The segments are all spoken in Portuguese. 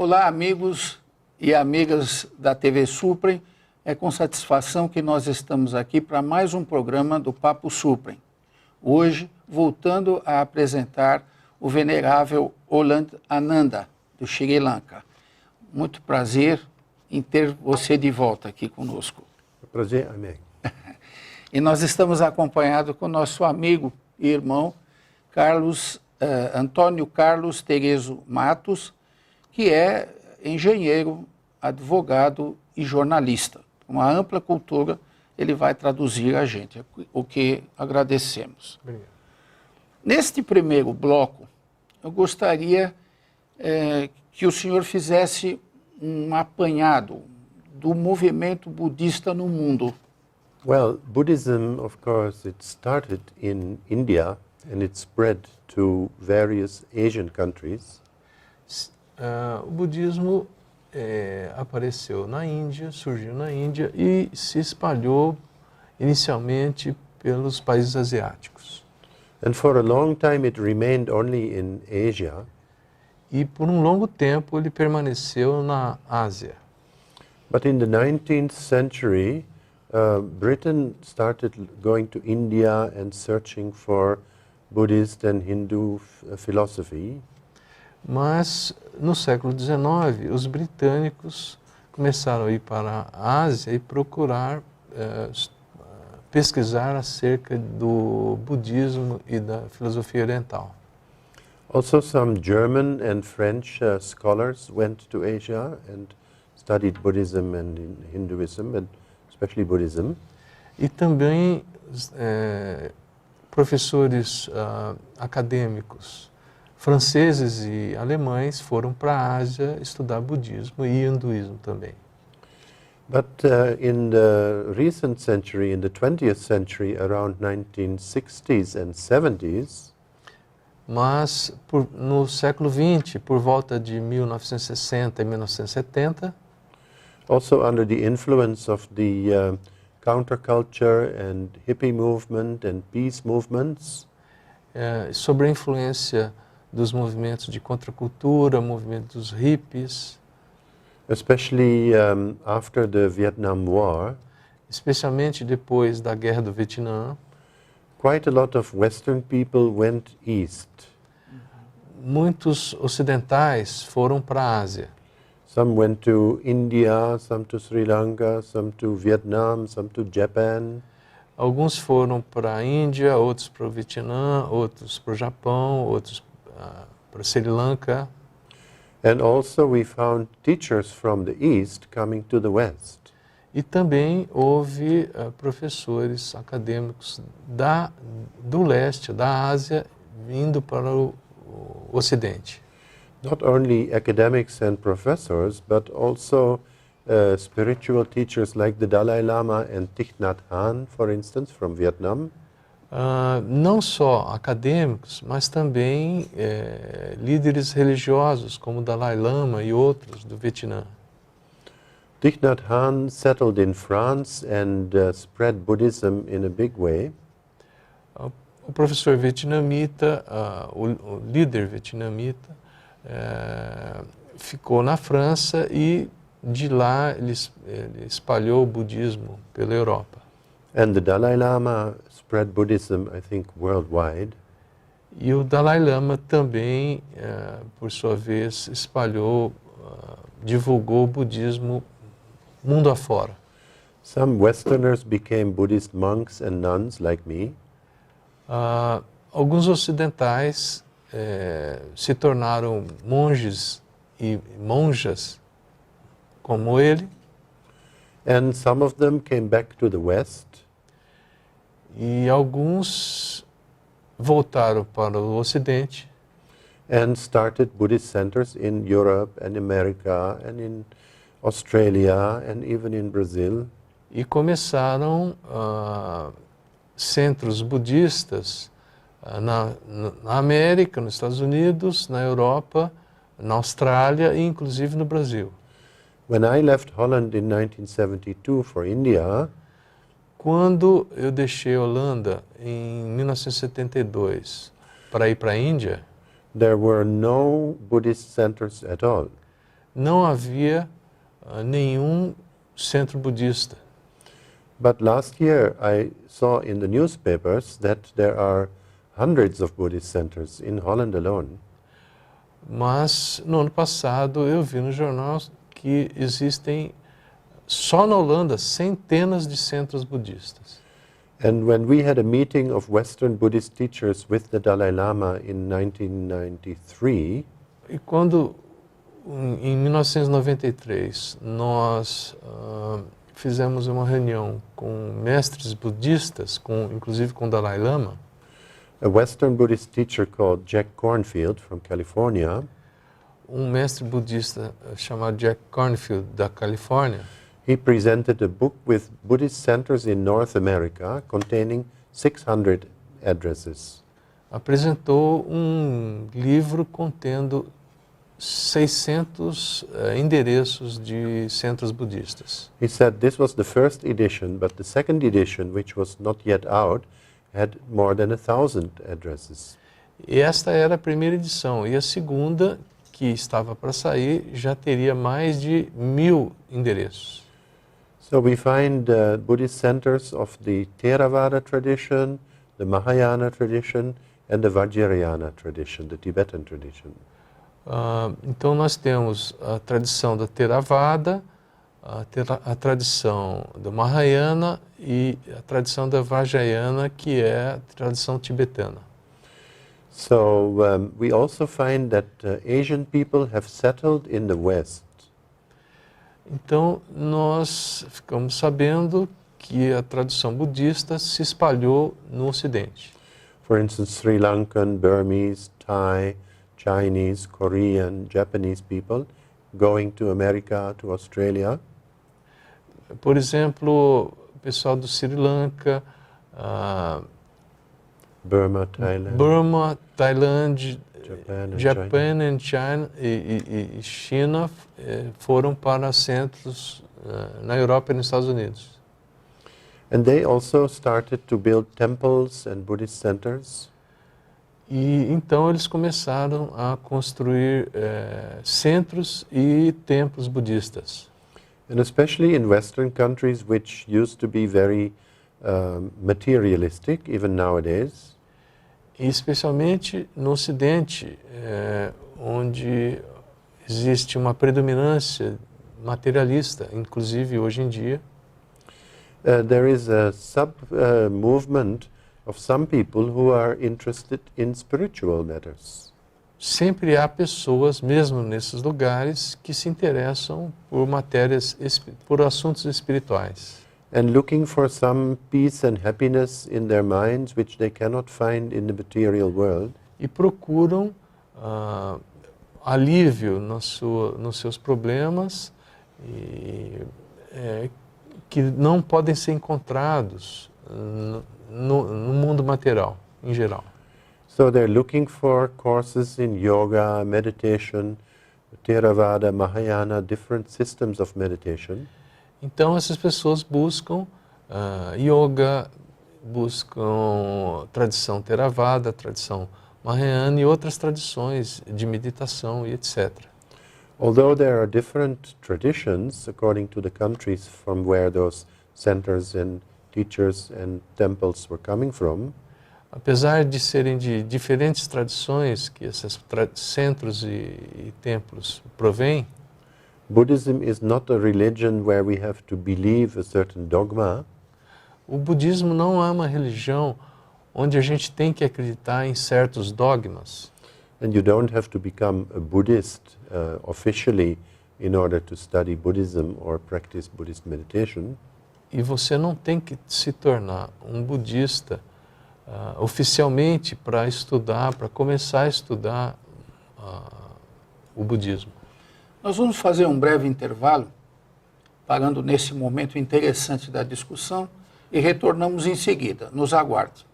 Olá, amigos e amigas da TV Suprem. É com satisfação que nós estamos aqui para mais um programa do Papo Suprem. Hoje, voltando a apresentar o venerável Oland Ananda, do Sri Lanka. Muito prazer em ter você de volta aqui conosco. Prazer, amigo. E nós estamos acompanhados com o nosso amigo e irmão Antônio Carlos Terezo Matos, que é engenheiro, advogado e jornalista. Com uma ampla cultura, ele vai traduzir a gente, o que agradecemos. Obrigado. Neste primeiro bloco, eu gostaria que o senhor fizesse um apanhado do movimento budista no mundo. Well, Buddhism, of course, it started in India and it spread to various Asian countries. O budismo apareceu na Índia, surgiu na Índia e se espalhou inicialmente pelos países asiáticos. And for a long time it remained only in Asia. E por um longo tempo ele permaneceu na Ásia. But in the 19th century, Britain started going to India and searching for Buddhist and Hindu philosophy. Mas no século XIX, os britânicos começaram a ir para a Ásia e procurar pesquisar acerca do budismo e da filosofia oriental. Also some German and French scholars went to Asia and studied Buddhism and Hinduism, and especially Buddhism. E também professores acadêmicos franceses e alemães foram para a Ásia estudar budismo e hinduísmo também. But in the recent century, in the 20th century, around 1960s and 70s, mas no século XX, por volta de 1960 e 1970, also under the influence of the counterculture and hippie movement and peace movements, sobre a influência dos movimentos de contracultura, movimento dos hippies, especially after the Vietnam War, especialmente depois da Guerra do Vietnã, quite a lot of Western people went east. Muitos ocidentais foram para a Ásia. Some went to India, some to Sri Lanka, some to Vietnam, some to Japan. Alguns foram para a Índia, outros para o Vietnã, outros para o Japão, outros para Sri Lanka. And also we found teachers from the East coming to the West. E também houve professores acadêmicos do leste, da Ásia, vindo para o Ocidente. Not only academics and professors, but also spiritual teachers like the Dalai Lama and Thich Nhat Hanh, for instance, from Vietnam. Não só acadêmicos, mas também líderes religiosos, como Dalai Lama e outros do Vietnã. Thich Nhat Hanh settled in France and spread Buddhism in a big way. O professor vietnamita, o líder vietnamita, ficou na França e de lá ele espalhou o budismo pela Europa. And the Dalai Lama spread Buddhism, I think, worldwide. E o Dalai Lama também, por sua vez, divulgou o budismo mundo afora. Some Westerners became Buddhist monks and nuns like me. Alguns ocidentais se tornaram monges e monjas como ele. And some of them came back to the West. E alguns voltaram para o Ocidente. And started Buddhist centers in Europe and America and in Australia and even in Brazil. E começaram centros budistas na América, nos Estados Unidos, na Europa, na Austrália e inclusive no Brasil. When I left Holland in 1972 for India, quando eu deixei a Holanda em 1972 para ir para a Índia, there were no Buddhist centers at all. não havia nenhum centro budista. But last year I saw in the newspapers that there are hundreds of Buddhist centers in Holland alone. Mas no ano passado eu vi no jornal que existem só na Holanda centenas de centros budistas. And when we had a meeting of Western Buddhist teachers with the Dalai Lama in 1993, E quando em 1993 nós fizemos uma reunião com mestres budistas, inclusive com o Dalai Lama, a Western Buddhist teacher called Jack Cornfield from California, mestre budista chamado Jack Cornfield da Califórnia, he presented a book with Buddhist centers in North America containing 600 addresses. apresentou livro contendo 600 endereços de centros budistas. He said this was the first edition, but the second edition, which was not yet out, had more than 1,000 addresses. E esta era a primeira edição, e a segunda, que estava para sair, já teria mais de 1.000 endereços. So we find Buddhist centers of the Theravada tradition, the Mahayana tradition, and the Vajrayana tradition, the Tibetan tradition. Então nós temos a tradição da Theravada, a tradição do Mahayana e a tradição da Vajrayana, que é a tradição tibetana. So we also find that Asian people have settled in the West. Então nós ficamos sabendo que a tradição budista se espalhou no Ocidente. For instance, Sri Lankan, Burmese, Thai, Chinese, Korean, Japanese people going to America, to Australia. Por exemplo, o pessoal do Sri Lanka, Burma, Thailand, Burma, Tailândia, Japan Japan and China. and China e China foram para centros na Europa e nos Estados Unidos. And they also started to build temples and Buddhist centers. E então eles começaram a construir centros e templos budistas. And especially in Western countries, which used to be very materialistic, even nowadays. E especialmente no Ocidente, onde existe uma predominância materialista, inclusive hoje em dia. There is a sub-movement of some people who are interested in spiritual matters. Sempre há pessoas, mesmo nesses lugares, que se interessam por por assuntos espirituais. And looking for some peace and happiness in their minds, which they cannot find in the material world. E procuram alívio nos seus problemas que não podem ser encontrados no mundo material, em geral. So they're looking for courses in yoga, meditation, Theravada, Mahayana, different systems of meditation. Então essas pessoas buscam yoga, buscam tradição Theravada, tradição Mahayana e outras tradições de meditação e etc. Although there are different traditions according to the countries from where those centers and teachers and temples were coming from, apesar de serem de diferentes tradições que esses centros e templos provêm, Buddhism is not a religion where we have to believe a certain dogma. O budismo não é uma religião onde a gente tem que acreditar em certos dogmas. And you don't have to become a Buddhist officially in order to study Buddhism or practice Buddhist meditation. E você não tem que se tornar um budista oficialmente para estudar, para começar a estudar o budismo. Nós vamos fazer um breve intervalo, parando nesse momento interessante da discussão, e retornamos em seguida. Nos aguarde.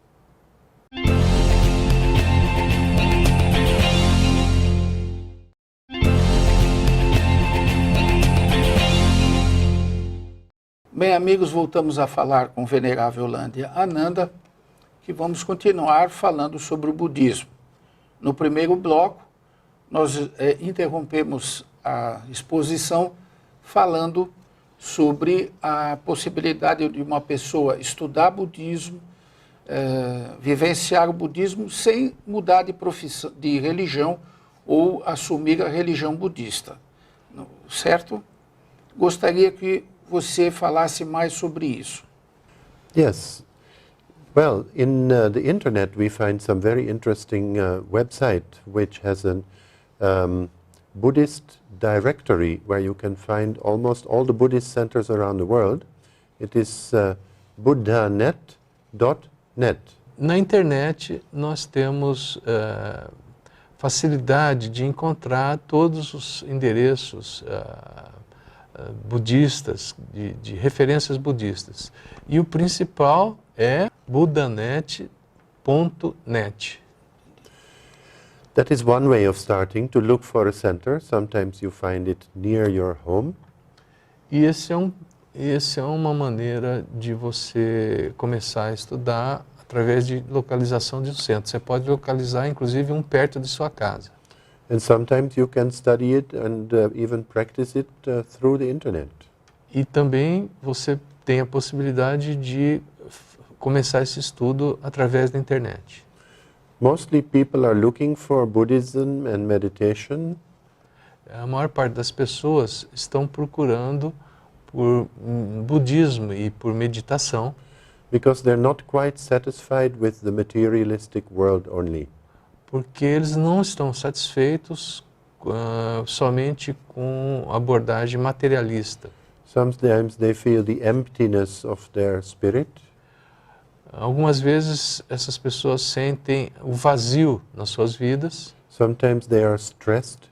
Bem, amigos, voltamos a falar com o venerável Lândia Ananda, que vamos continuar falando sobre o budismo. No primeiro bloco, nós interrompemos a exposição falando sobre a possibilidade de uma pessoa estudar budismo, vivenciar o budismo sem mudar de profissão, de religião ou assumir a religião budista, certo? Gostaria que você falasse mais sobre isso. Yes. Well, in the internet we find some very interesting website which has a Buddhist directory where you can find almost all the Buddhist centers around the world. It is buddhanet.net. Na internet nós temos facilidade de encontrar todos os endereços budistas, de referências budistas. E o principal é buddhanet.net. That is one way of starting to look for a center. Sometimes you find it near your home. E esse é uma maneira de você começar a estudar através de localização de um centro. Você pode localizar, inclusive, um perto de sua casa. And sometimes you can study it and even practice it through the internet. E também você tem a possibilidade de começar esse estudo através da internet. Mostly people are looking for Buddhism and meditation A maior parte das pessoas estão procurando por budismo e por meditação, because they're not quite satisfied with the materialistic world only. porque eles não estão satisfeitos somente com a abordagem materialista. Sometimes they feel the emptiness of their spirit. Algumas vezes essas pessoas sentem o vazio nas suas vidas, Sometimes they are stressed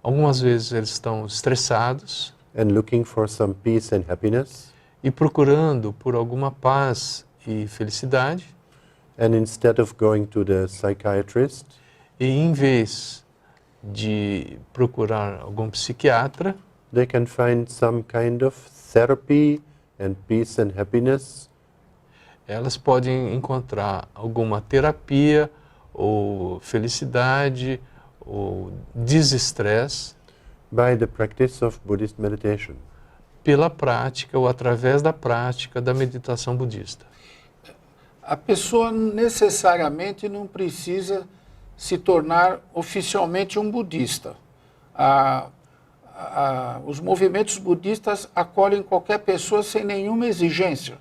algumas vezes eles estão estressados and looking for some peace and happiness. e procurando por alguma paz e felicidade, And instead of going to the psychiatrist, e em vez de procurar algum psiquiatra, they can find some kind of therapy and peace and happiness elas podem encontrar alguma terapia ou felicidade ou desestresse by the practice of Buddhist meditation. pela prática ou através da prática da meditação budista. A pessoa necessariamente não precisa se tornar oficialmente um budista. Os movimentos budistas acolhem qualquer pessoa sem nenhuma exigência.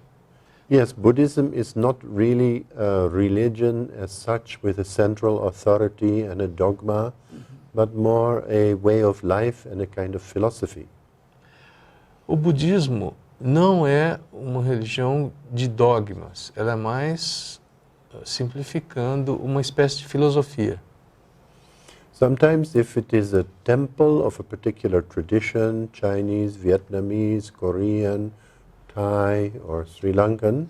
Yes, Buddhism is not really a religion as such with a central authority and a dogma, but more a way of life and a kind of philosophy. O budismo não é uma religião de dogmas, ela é mais, simplificando, uma espécie de filosofia. Sometimes if it is a temple of a particular tradition, Chinese, Vietnamese, Korean, Thai or Sri Lankan,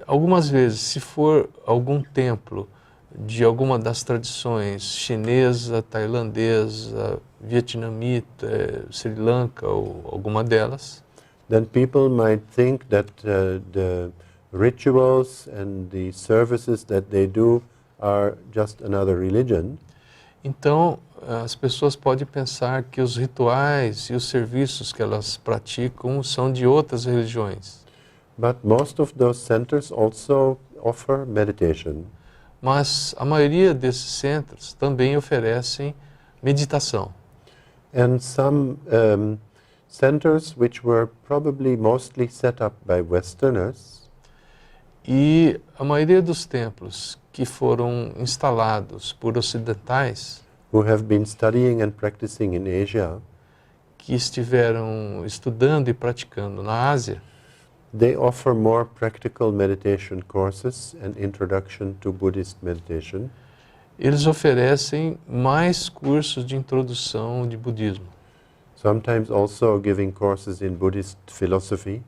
Algumas vezes, se for algum templo de alguma das tradições chinesa, tailandesa, vietnamita, Sri Lanka ou alguma delas, then people might think that the rituals and the services that they do are just another religion. então as pessoas podem pensar que os rituais e os serviços que elas praticam são de outras religiões. But most of those centers also offer meditation. Mas a maioria desses centros também oferecem meditação. And some centers which were probably mostly set up by Westerners E a maioria dos templos que foram instalados por ocidentais, who have been studying and practicing in Asia, que estiveram estudando e praticando na Ásia, they offer more practical meditation courses and introduction to Buddhist meditation. eles oferecem mais cursos de introdução de budismo. Sometimes also giving courses in Buddhist philosophy.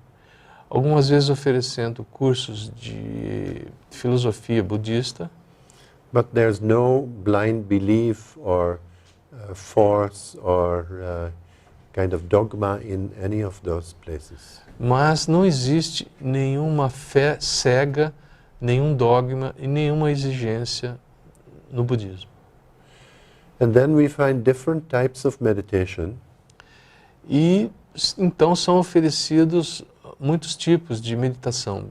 Algumas vezes oferecendo cursos de filosofia budista, But there's no blind belief or force or kind of dogma in any of those places. mas não existe nenhuma fé cega, nenhum dogma e nenhuma exigência no budismo. And then we find different types of meditation. E então são oferecidos muitos tipos de meditação.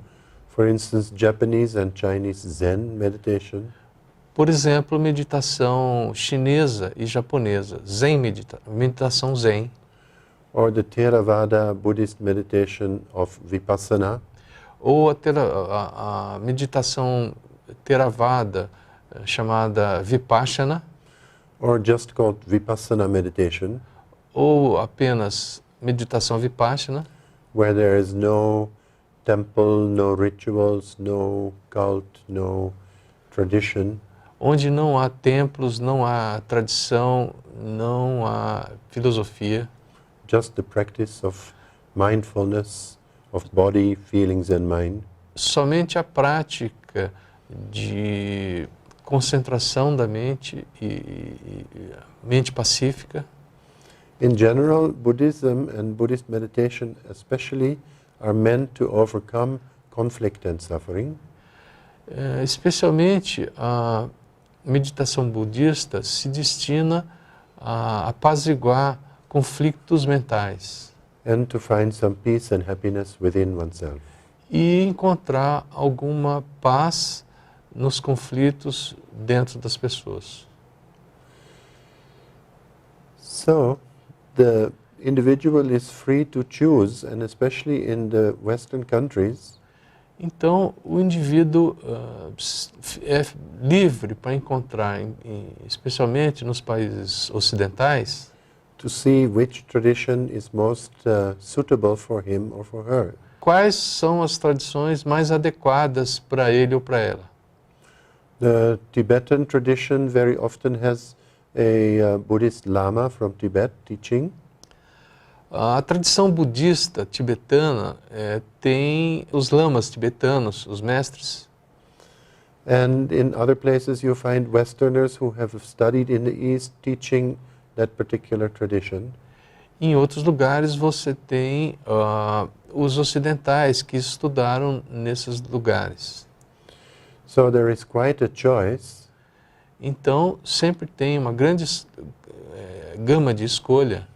For instance, Japanese and Chinese Zen meditation, Por exemplo, meditação chinesa e japonesa, meditação Zen, or the Theravada Buddhist meditation of Vipassana, ou a meditação Theravada chamada Vipassana, or just called Vipassana meditation, ou apenas meditação Vipassana, where there is no temple, no rituals, no cult, no tradition, onde não há templos, não há tradição, não há filosofia, just the practice of mindfulness, of body, feelings and mind. somente a prática de concentração da mente e mente pacífica. In general, Buddhism and Buddhist meditation especially are meant to overcome conflict and suffering. Especialmente a meditação budista se destina a apaziguar conflitos mentais And to find some peace and happiness within oneself. e encontrar alguma paz nos conflitos dentro das pessoas. So, the individual is free to choose, and especially in the Western countries, Então, o indivíduo é livre para encontrar, especialmente nos países ocidentais, to see which tradition is most suitable for him or for her. quais são as tradições mais adequadas para ele ou para ela. The Tibetan tradition very often has a Buddhist Lama from Tibet teaching. A tradição budista tibetana tem os lamas tibetanos, os mestres, And in other places you find Westerners who have studied in the East teaching that particular tradition. em outros lugares você tem os ocidentais que estudaram nesses lugares. So there is quite a choice. Então sempre tem uma grande gama de escolha.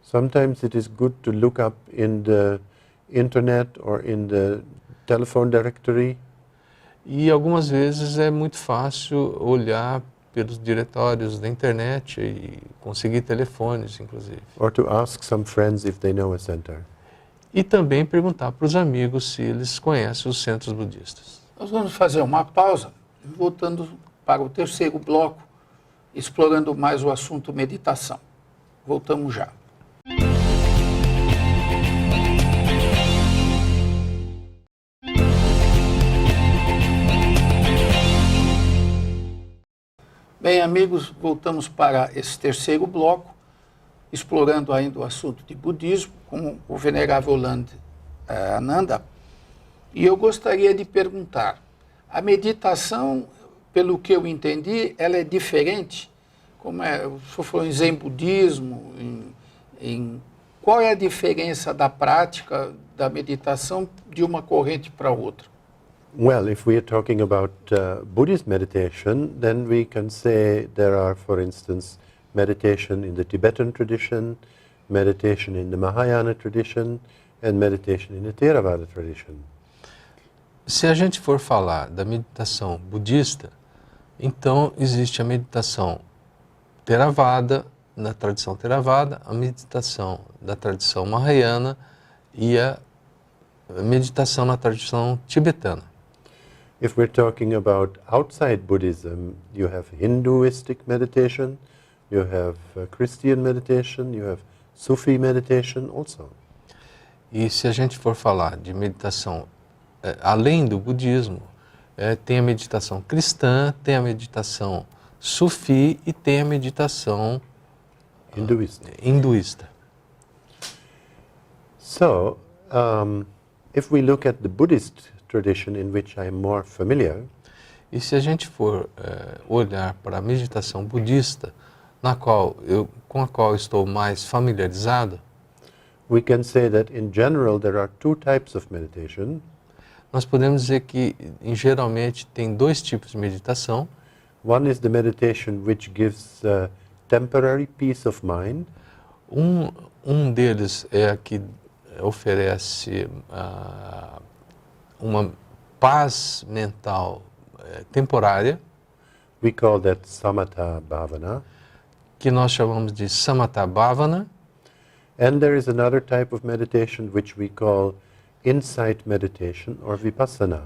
Sometimes it is good to look up in the internet or in the telephone directory. E algumas vezes é muito fácil olhar pelos diretórios da internet e conseguir telefones, inclusive. Or to ask some friends if they know a center. E também perguntar para os amigos se eles conhecem os centros budistas. Nós vamos fazer uma pausa, voltando para o terceiro bloco, explorando mais o assunto meditação. Voltamos já. Bem, amigos, voltamos para esse terceiro bloco, explorando ainda o assunto de budismo com o venerável Ananda. E eu gostaria de perguntar, a meditação, pelo que eu entendi, ela é diferente? Como o senhor falou em Zen budismo, qual é a diferença da prática da meditação de uma corrente para outra? Well, if we are talking about Buddhist meditation, then we can say there are, for instance, meditation in the Tibetan tradition, meditation in the Mahayana tradition, and meditation in the Theravada tradition. Se a gente for falar da meditação budista, então existe a meditação Theravada, na tradição Theravada, a meditação da tradição Mahayana e a meditação na tradição tibetana. If we're talking about outside Buddhism, you have Hinduistic meditation, you have Christian meditation, you have Sufi meditation also. E se a gente for falar de meditação além do budismo, tem a meditação cristã, tem a meditação sufi e tem a meditação hinduísta. So, if we look at the Buddhist tradition in which I am more familiar, e se a gente for olhar para a meditação budista, com a qual estou mais familiarizado, we can say that in general there are two types of meditation. nós podemos dizer que, geralmente, tem dois tipos de meditação. One is the meditation which gives temporary peace of mind. Um deles é a que oferece uma paz mental temporária, We call that samatha bhavana. que nós chamamos de samatha bhavana, And there is another type of meditation which we call insight meditation or vipassana.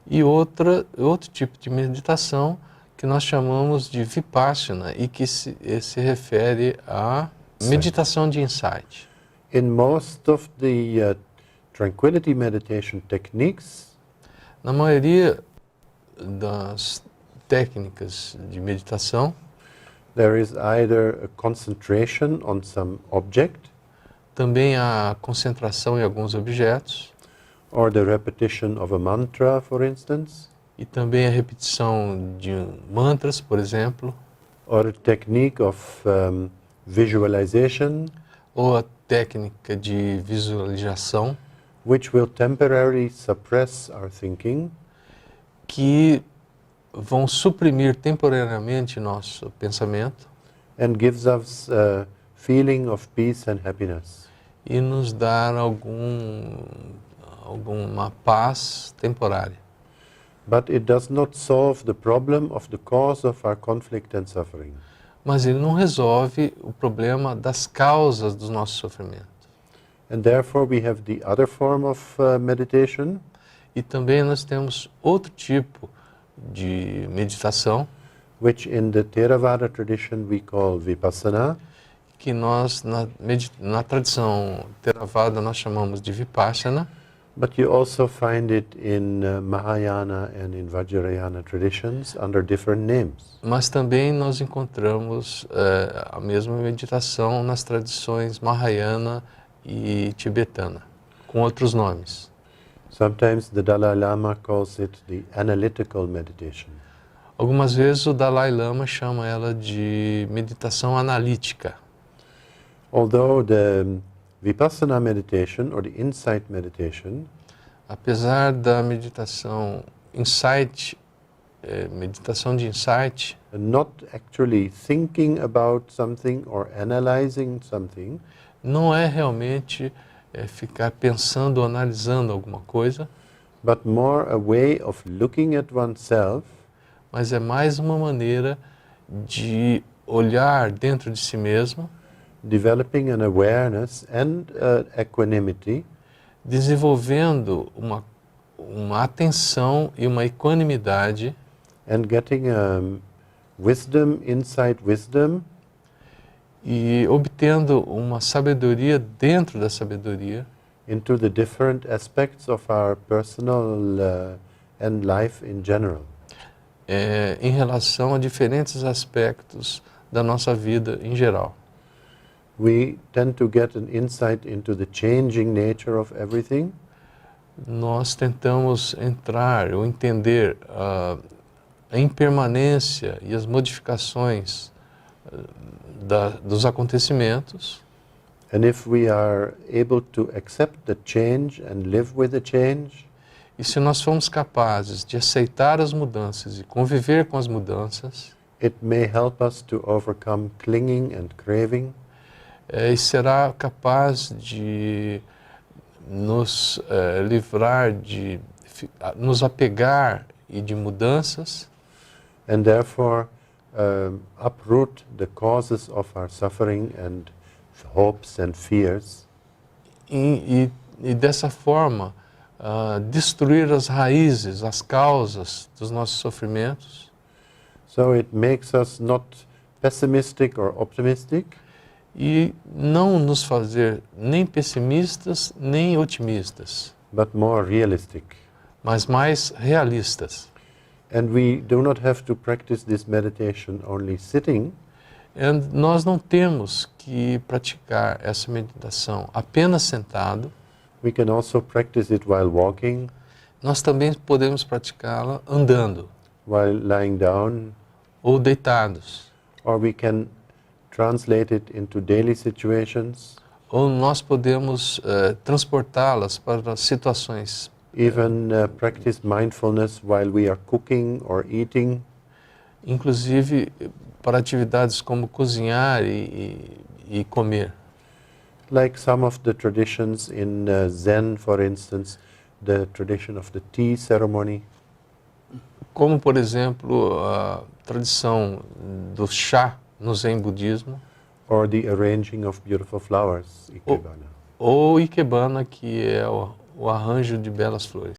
e outro tipo de meditação que nós chamamos de vipassana e que se refere à meditação de insight. In most of the tranquility meditation techniques, Na maioria das técnicas de meditação, there is either a concentration on some object também há concentração em alguns objetos or the repetition of a mantra, for instance, e também a repetição de mantras, por exemplo, or a technique of visualization, ou a técnica de visualização, which will temporarily suppress our thinking que vão suprimir temporariamente nosso pensamento and gives us a feeling of peace and happiness. e nos dar alguma paz temporária. But it does not solve the problem of the cause of our conflict and suffering. Mas ele não resolve o problema das causas do nosso sofrimento. And therefore we have the other form of meditation, E também nós temos outro tipo de meditação which in the Theravada tradition we call vipassana, que nós, na tradição Theravada, nós chamamos de Vipassana, but you also find it in Mahayana and in Vajrayana traditions under different names. mas também nós encontramos a mesma meditação nas tradições Mahayana e tibetana, com outros nomes. Sometimes the Dalai Lama calls it the analytical meditation. Algumas vezes o Dalai Lama chama ela de meditação analítica. Although the Vipassana meditation or the insight meditation Apesar da meditação meditação de insight, not actually thinking about something or analyzing something, não é realmente ficar pensando ou analisando alguma coisa, but more a way of looking at oneself mas é mais uma maneira de olhar dentro de si mesmo, developing an awareness and equanimity, desenvolvendo uma atenção e uma equanimidade and getting wisdom, insight wisdom, e obtendo uma sabedoria dentro da sabedoria into the different aspects of our personal and life in general. em relação a diferentes aspectos da nossa vida em geral. We tend to get an insight into the changing nature of everything, Nós tentamos entrar ou entender a impermanência e as modificações dos acontecimentos, and if we are able to accept the change and live with the change, e se nós formos capazes de aceitar as mudanças e conviver com as mudanças, it may help us to overcome clinging and craving, e será capaz de nos livrar de nos apegar e de mudanças and therefore uproot the causes of our suffering and hopes and fears, e dessa forma destruir as raízes, as causas dos nossos sofrimentos. so it makes us not pessimistic or optimistic, E não nos fazer nem pessimistas nem otimistas, but more realistic. mas mais realistas. And we do not have to practice this meditation only sitting, Nós não temos que praticar essa meditação apenas sentado, we can also practice it while walking, nós também podemos praticá-la andando while lying down, ou deitados. or we can translate it into daily situations, Ou nós podemos transportá-las para situações, even practice mindfulness while we are cooking or eating, inclusive para atividades como cozinhar e comer. Like some of the traditions in Zen, for instance, the tradition of the tea ceremony, Como, por exemplo, a tradição do chá no Zen budismo, or the arranging of beautiful flowers, ikebana. ou Ikebana, que é o arranjo de belas flores.